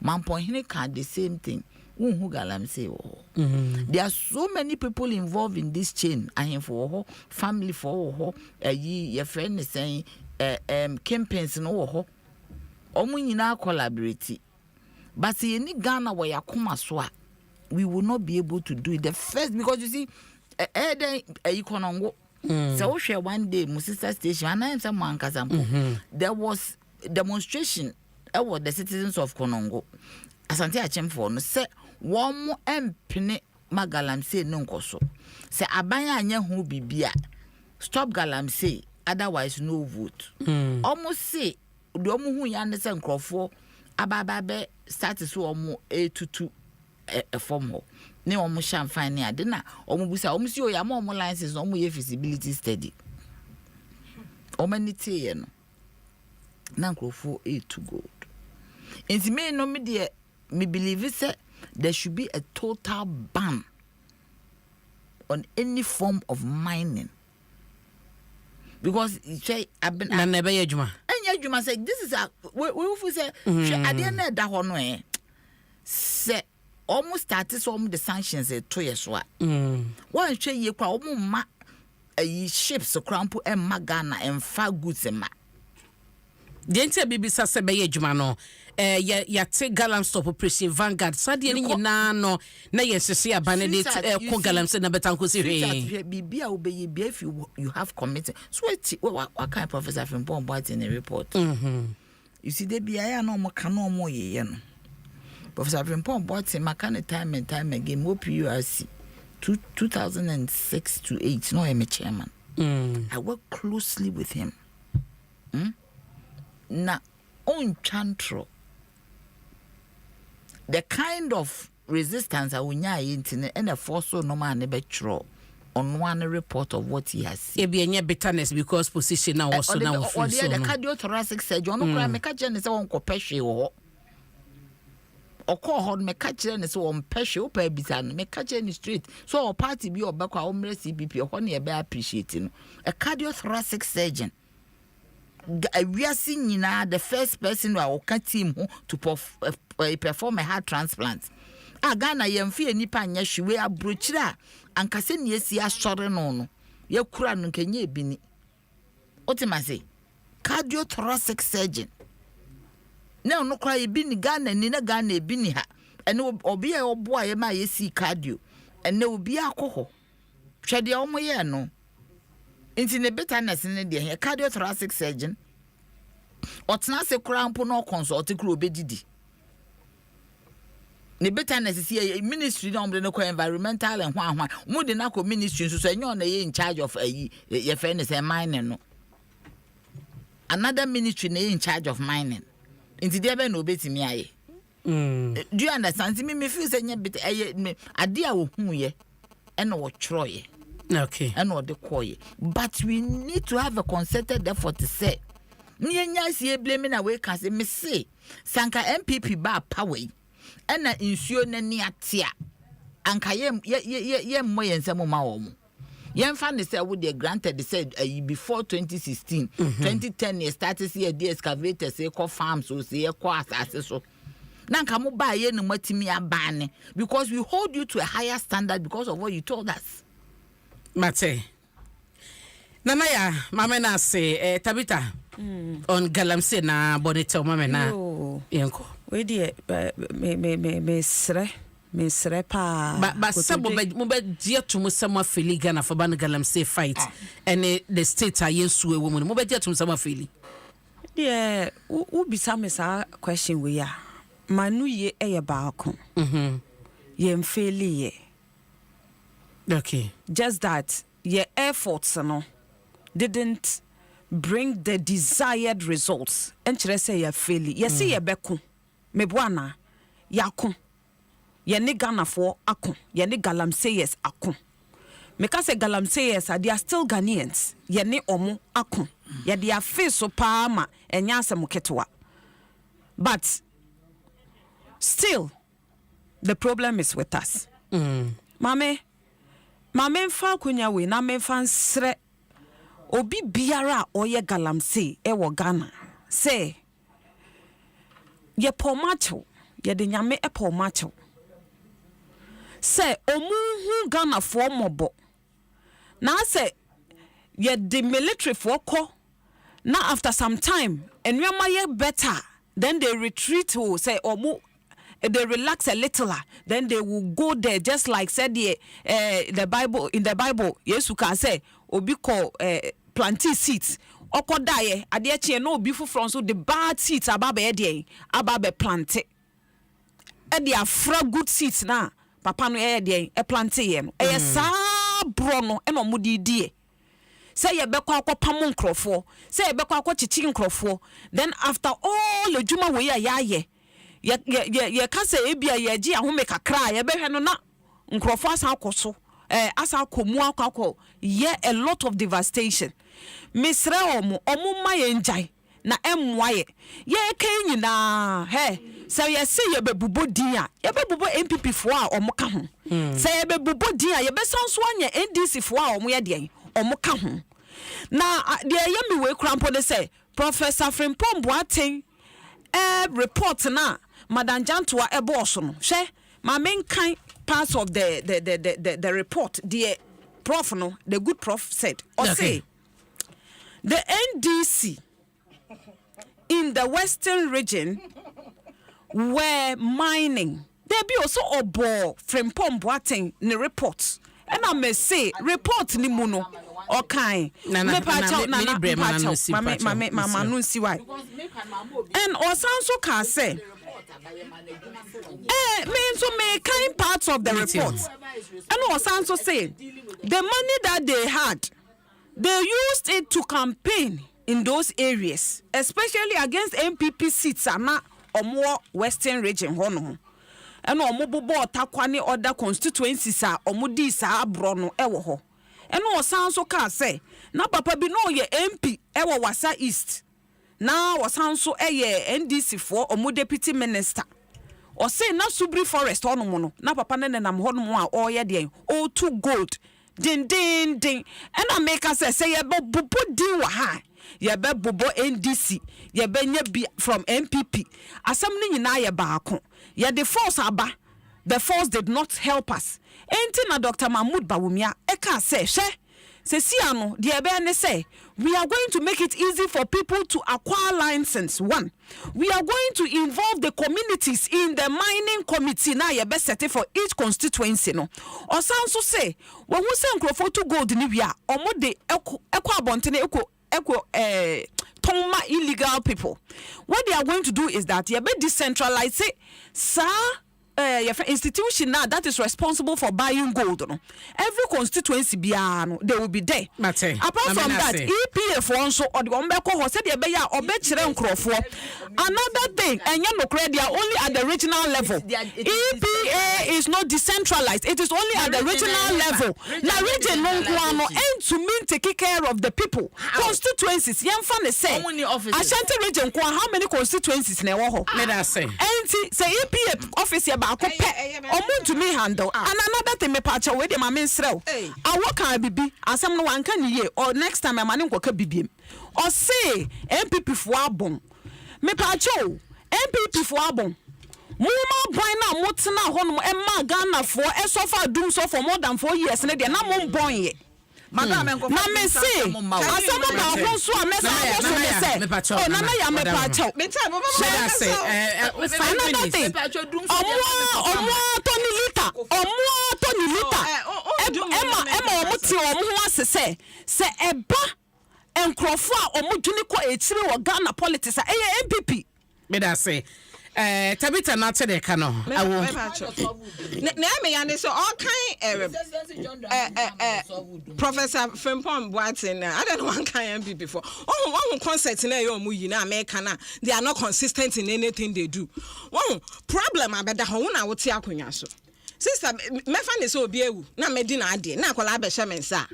man pon hene ka the same thing who galamse wo there are so many people involved in this chain ahemfo ho family for ho your friend is saying campaigns no ho nyina collaborate but any Ghana where yakoma so we will not be able to do it the first because you see so share one day Musista station and I am someone there was demonstration about the citizens of Konongo asante achemfo no say one mo empene magalamse no nkoso say abanya anya hu bibia stop galamse otherwise no vote almost say do omo hu ya ne se nkrofo abababe start so omo etutu form ho ne omo shamfan ne ade na omo busa omo si o ya ma omo license omo ye feasibility study omo ni tie ye no na nkrofo to good enti me no me de me believe say there should be a total ban on any form of mining because say na never yejuma and say this is a we say at the end da ho no say almost started some the sanctions 2 years wa one hwe ye kwa ma ships crampo and magana and fa goods ma the entire bibisa se be yejuma no ya take galam stop operation Vanguard sadie ni nyina no na yesese abanede ko galam se na betanko si hwe bibia obeye bia if you have committed so what kind Professor Frimpong bought in a report you see the bia na mo ka na mo ye no Professor Frimpong bought in makane time and time again mo PURC 2006 to 8 no I'm a chairman I work closely with him na on chantro the kind of resistance I would internet and a force so no man never true on one report of what he has seen. Be any bitterness because position now also now or the cardiothoracic surgeon no me catch and so on compassion or call hard me catch and so on peshe or bisan me catch in the street so or party be or back our CPP or one be appreciating a cardiothoracic surgeon. We are seeing the first person who will team to perform a heart transplant. Ghana yemfi nipa nya hwe abrochira ankase ne esi asore no ye kura no kenye bini otimase cardiothoracic surgeon na no kura ebi ni Ghana ni na Ghana ebi ni ha ene obi e oboa ye ma yesi cardio ene obi akoho hwede omoye no inti ne bitterness ne de cardiothoracic surgeon otna se kura mpo no consult kura obedidi ne bitterness see ministry no mde no environmental and hwan mu de na ko ministry so enyo na ye in charge of ye fairness and mining no another ministry na ye in charge of mining inti de be no betimi aye do you understand me feel say nya bit ade a wo hu ye ena wo tworo ye okay and what the call but we need to have a concerted effort to say me nya sie blaming away can say me say sanka MPP ba power and na insuo na ni atia anka ye mo yensem ma wo mo yen fa ne say we dey granted they said before 2016 2010 they started see the excavators say call farms so say call asase so nanka mo ba ye no matimi abane because we hold you to a higher standard because of what you told us. Mate. Nana ya mama na say Tabita on galamse na bonita mama na yenko. We die me sre pa ba sabo mo be dia to mo sama feli Ghana for ban galamse fight and the state are yensu ewo mo be dia to mo sama feli. Yeah, u bisa me sa question we ya. Manu ye eye ba ko. Ye mfeli ye. Okay. Just that your efforts didn't bring the desired results. And say you fail. You see you beku. Me buana yakun. Ye ni Ghana for akun. Ye ni galamseyes akun. Me ka say galamseyes they are still Ghanaians. Ye ni omu akun. Ye they are face so paama enyasa muketwa. But still the problem is with us. Mame fa kunya we na me fa nsre obi biara oye galamsey e wo Ghana say ye pomacho ye de nyame e pomacho say omuhu Ghana for mobo na say ye the military for ko na after some time enwama ye better then they retreat who say omu they relax a little, then they will go there just like said the Bible in the Bible. Yes, you can say obi ko plantain seeds. Oko die adeche no obi fu from so the bad seeds ababe dey ababe plant. E dey afra good seeds na papa no dey e plant ye no. E sa bro no e no mudi die. Say ye bekwa akopam nkrofo, say ye bekwa akochichi nkrofo. Then after all the juma we ya ye ka say ebia ye gi ahome kakra ye behwe no na nkrofo asa akoso asa akomu akọ ye a lot of devastation misre omu ma ye njai na emwa ye kan nyina say ye say ye bebubo din a ye bebubo MPP fo a omo ka ho say ye bebubo din a ye besanso anya NDC fo a omo ye de omo ka ho na the yemi we krampo de say Professor Frimpong Boateng report na Madam Jantua eboso no hwe my main kind parts of the report the prof no the good prof said or say the NDC in the western region were mining. There be also obo Frimpong Boateng ni report. And I may say report ni muno or kind. Mama no see why. And Osanso can say mean to make kind parts of the report. And Osanso say the money that they had, they used it to campaign in those areas, especially against MPP seats and or more western region hono. And omobobo takwane other constituencies are omudi sa abrono ewo ho. And Osanso can say na papa bi no ye MP ewo Wasa East. Na Osanso eye NDC for omo deputy minister. Or say na Subri Forest hono mono. Na papa ne nam hono mo a oye de o to gold. Ding. And I make us say ye bobo din wa ha. Ye be bobo NDC. Ye be nye bi from MPP. Asam ni nyina ye baako. Ye the force aba. The force did not help us. Enti na Dr. Mahmoud Bawumia eka say si ano the ebe ne say we are going to make it easy for people to acquire license. One, we are going to involve the communities in the mining committee na ye be set for each constituency no. Osanso say when we say nkrofo to gold ni wi a omo de ekwa abontene ekwo toma illegal people. What they are going to do is that ye be decentralize it, sir. Institution now that is responsible for buying gold. No? Every constituency they will be there. Apart from that, EPF also or the Ombeko said they be another thing, and you know, they are only at the regional level. EPA is not decentralized, it is only at the regional level. Now, region and to mean taking care of the people. Constituencies, young fan say Ashanti region, how many constituencies now? Let us say, and say EPA office to me handle and another thing me patch away my minstrel. I work I be as some no one can ye or next time my man work be or say MPP for abon me patcho MPP for abon Muma boy na motina hon Emma Ghana for so far doom so for more than 4 years and they na mum boy Madam na me say asama ba ho so a mesa ho so me say oh na na ya me patcho me tell say another thing omo Tony liter Emma omo ti omo ho asese se eba enkrofo a omo dwuni ko etire wo Ghana politics a MPP me da say Tabita na te de ka no awo na me yande so all kind Professor Frimpong Boateng I don't know one kind MPP before one concept na yo mu yi na America na they are not consistent in anything they do one problem abeda ho na wote akonya so sister me fa ne so obi ewu na me di na ade na akola abehye mensa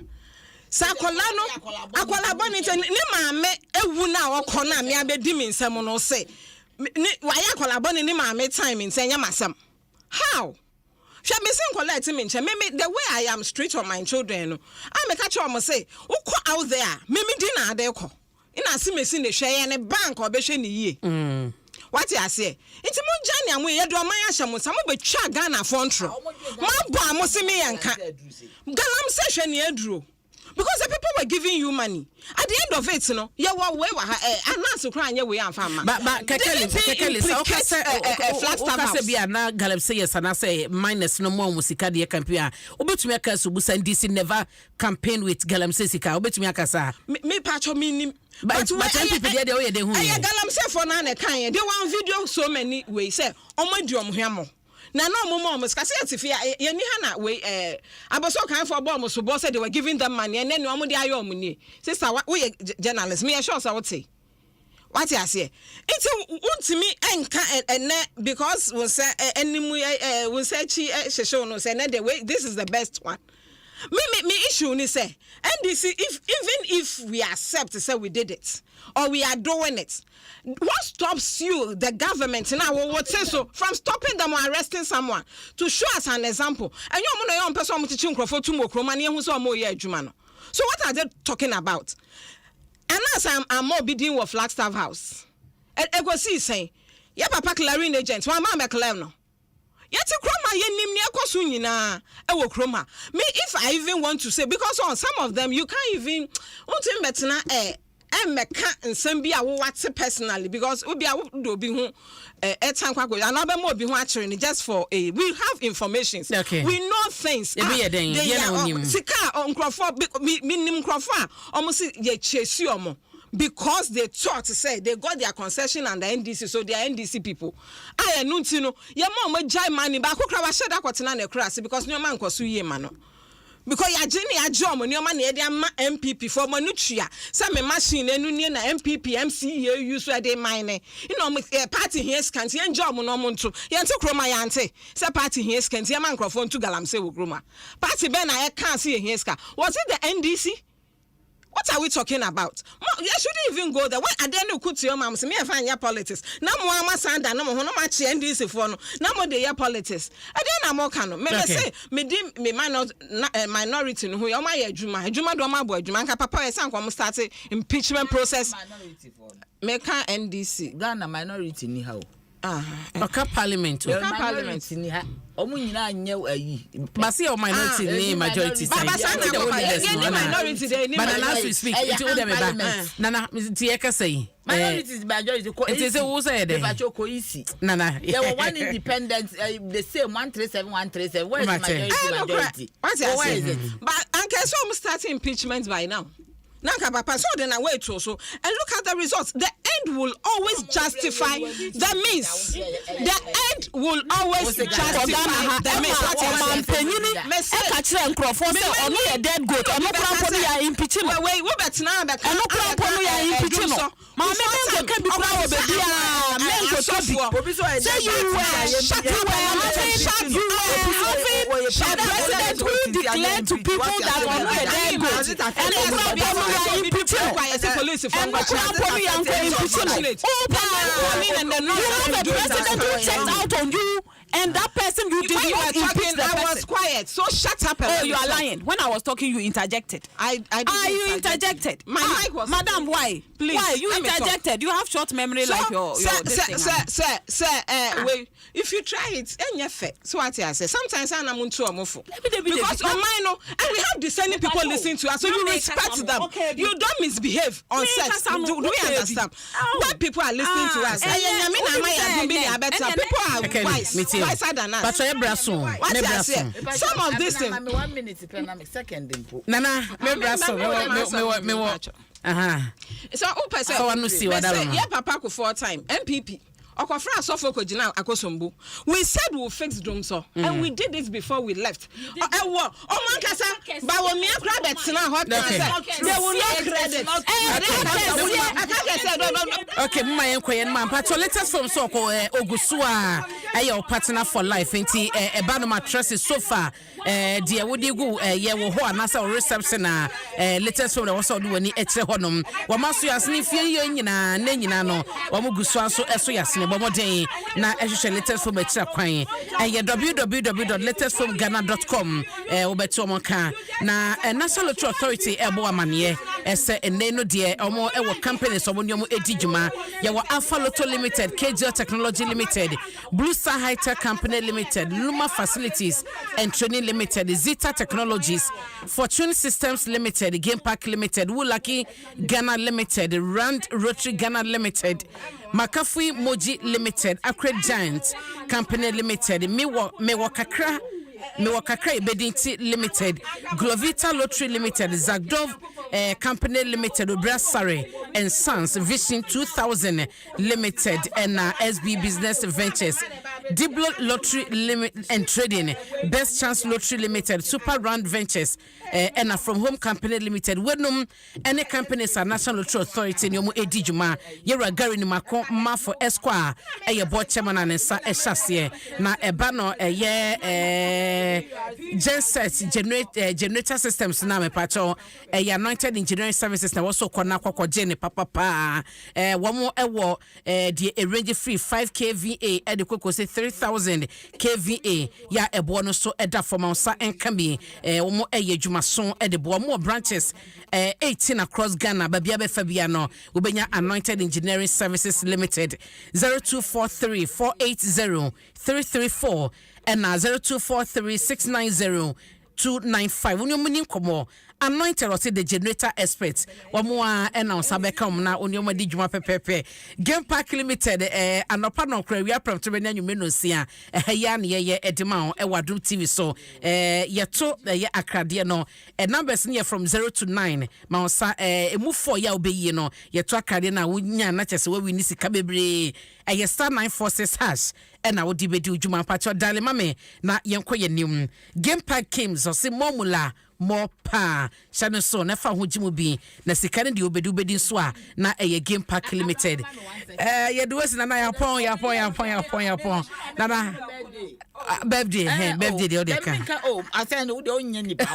sa akola no akola boni ni maame ewu na wokọ na me abedi mensam no se why collabon in my time in saying masam? How? Shall be seen collect me the way I am strict on my children. I make a child say, oh, out there, Mimi dinner they call. In a similar the share and a bank or beshin ye. What I say? It's more Johnny and we do my asham some of the Chagana fontro. My bomb was me and Galam session ye drew. Because the people were giving you money. At the end of it, you know, you were way and not so crying your way and farmer. But Kakeli, so flat be na Galem say yes, and I say minus no more musika de campaign. Obetumia Subusa DC never campaign with Galem Sesika. Obetumia Kasa. Me patcho meaning. But people there the way they who. I Galem say for none kind. They want video so many ways. Say, oh my drum hamo. Na no mom skase tifia ye ni ha na we aboso kan for bomb so boss said they were giving them money and then no mo dey ayo mo ni sister we journalist me sure say what I say it untimi enka ene because we say enimu we say chi show no say na the way this is the best one me issue ni say NDC even if we accept say we did it or we are doing it, what stops you, the government now, what say so, from stopping them or arresting someone to show us an example? And you know, person to chinkrofo to more money who's more year jumano. So what are they talking about? And as I'm more bidding with Flagstaff House. I go see saying, yeah, papa clearing agent, one mama clear no. Yet a chroma yen near Kosunina, I will chroma. Me, if I even want to say, because on some of them, you can't even, and Mpensenpensenmu I watch personally because we be who another more be watching just for a we have information. Okay. We know things. They are sika on Crawford minim Crawford almost ye chase you because they thought to say they got their concession and the NDC, so they are NDC people. I know your mom jai money back who crowd shut up na ne cross because no man kosu ye mano. Because ya jeni ya job money man ye dey ma MPP for manutua. Say me machine enu nie na MPP MCA use where they mine. You know party here scant ye job no mo nto. Ye nte kroma ya nte. Say party here scant ye man crofon to galamse wo kroma. Party be na ye can see here ska. Was it the NDC? What are we talking about? You shouldn't even go there. What I didn't could to your mom say me find your politics. No more my son no more no match NDC for no. No more the politics. I didn't more can. Me say me minority who you my Juma do my boy Juma papa e san come start impeachment process. Me can NDC. Ghana minority ni how. Oka parliament. Parliament ni ha. Omu nyina anye ayi. Basi o minority ni majority side. Baba sana go minority dey ni. But as we speak, it will be back. Nana, ti e ka say. Minority is majority. It is who say there. Nana. There were one independent. The same 137, 137. Where is majority? Where is it? But Uncle, so I'm starting impeachment by now. Nanka papa so then away to so and look at the results. The end will always justify the means. The end will always justify the means. Dead goat. Impeachment. Wait, we better now. And that person you did not impeach the person. I was quiet, so shut up. Oh, you are lying. When I was talking, you interjected. I you interjected. My mic was. Madam, why? Please. Why you interjected? You have short memory like your wait. If you try it, so what I say. Sometimes I'm because on mine, and we have discerning people listening to us, so you respect them. You don't misbehave on sex. Do we understand? When people are listening to us, people are wiser than us. But Some of this thing. 1 minute second. Nana, So, yeah, papa ko 4 time. MPP. Okofra Sofoko Jina Akosombu. We said we'll fix Domso, and we did this before we left. But when we have credits now, hot they will not credit. Okay, my inquiry, man. But let us from Soko Ogusua, your partner for life. Inti Ebano mattress is so far. Dear, would you go? Yeah, we ho anasa reception. Let us from the also do any extra honum. Wamasu asni fiye na nenyina no. Wamugusua so eso yasne. Bomodin na ehwehwe latest from extra kwan. www.latestfromghana.com. Obeto monka na National Lottery Authority ebo amane ese eneno de omo ewo companies omo nyomo edijuma. Yawo Alpha Lotto Limited, KGL Technology Limited, Blue Star High Tech Company Limited, Luma Facilities and Training Limited, Zeta Technologies, Fortune Systems Limited, Game Park Limited, Wulaki Ghana Limited, Rand Rotary Ghana Limited, Makafui Moji Limited, Accra Giants Company Limited, Mewakakra Bedinti Limited, Glovita Lottery Limited, Zagdov Company Limited, Brasare and Sons Vision 2000 Limited, and SB Business Ventures, Diblo Lottery Limit and Trading, Best Chance Lottery Limited, Super Round Ventures, and From Home Company Limited. Wenum any companies are National Lottery Authority Nyomu Edijuma, Yera Gary Nimako Mafo Esquire, a board chairman and Eshasie, na Ebano genset generator systems na me pacho anointed engineering services na also kona kwa jene papa womo ewo the range free 5 kVA e de kokose 3000 kVA ya ebo no so eda forma sa enkami omo eye dwumaso ede bo mo branches 18 across Ghana babia be fabia no ubenya Anointed Engineering Services Limited 0243 480 334 and 0243 690 295. When you mean komo Anointed or say the generator experts wamwa ena osabeka na onyoma di dwuma pepepe Game Park Limited anopa no kra wi apram to benya nyume no sia ya ne ye edima e Adom TV so yeto ye akrade no numbers ne from 0 to 9 ma osa emu 4 ya obeyi no yeto akrade na wonya na chese wa wini sika bebre star 946 hash ena wodi bedi dwuma pacho dale mame na yenko ye nim Game Park Games so se momula more pa shano so na fa hojimu bi na sikane di obedi so a na Game Park Limited ye do wesi na yapon na birthday birthday de kan asane wo de onya nipa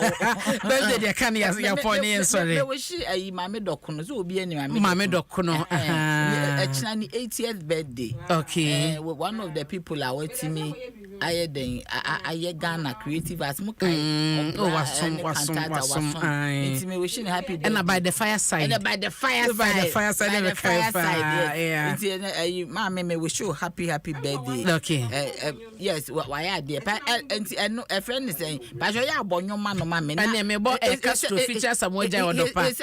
birthday de kan yapon ne sorry we shi ayi mame dokono so obi ani mame dokono echina ni 80th birthday okay one of the people are with me aye Ghana creative as mukai wasum it's me wishing happy day and by the fireside yeah mama me wish you happy birthday okay yes why are there and no a friend is saying but you are born your man no mama and me bo extra features some way odopa